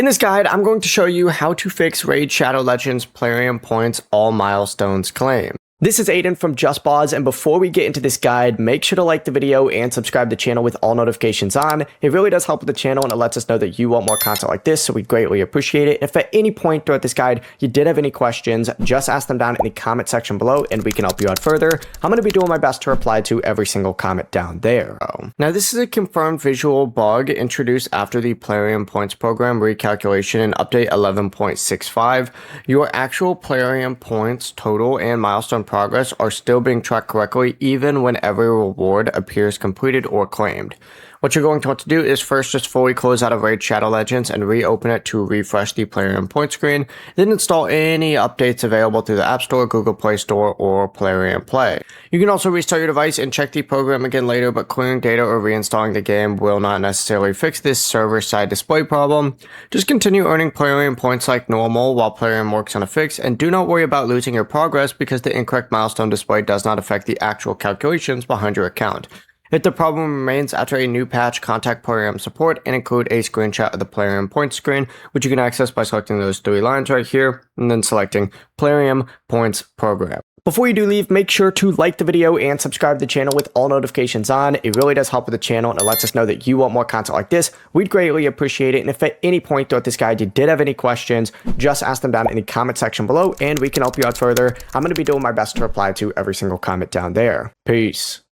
In this guide, I'm going to show you how to fix Raid Shadow Legends Plarium points all milestones claim. This is Aiden from JustBoz, and before we get into this guide, make sure to like the video and subscribe to the channel with all notifications on. It really does help with the channel and it lets us know that you want more content like this, so we greatly appreciate it. If at any point throughout this guide you did have any questions, just ask them down in the comment section below and we can help you out further. I'm going to be doing my best to reply to every single comment down there. Now this is a confirmed visual bug introduced after the Plarium points program recalculation in update 11.65. Your actual Plarium points total and milestone progress are still being tracked correctly even when every reward appears completed or claimed. What you're going to want to do is first just fully close out of Raid Shadow Legends and reopen it to refresh the Plarium point screen, then install any updates available through the App Store, Google Play Store, or Plarium Play. You can also restart your device and check the program again later, but clearing data or reinstalling the game will not necessarily fix this server-side display problem. Just continue earning Plarium points like normal while Plarium works on a fix, and do not worry about losing your progress because the incorrect milestone display does not affect the actual calculations behind your account. If the problem remains after a new patch, contact Plarium support and include a screenshot of the Plarium points screen, which you can access by selecting those three lines right here and then selecting Plarium points program. Before you do leave, make sure to like the video and subscribe to the channel with all notifications on. It really does help with the channel and it lets us know that you want more content like this. We'd greatly appreciate it. And if at any point throughout this guide you did have any questions, just ask them down in the comment section below and we can help you out further. I'm going to be doing my best to reply to every single comment down there. Peace.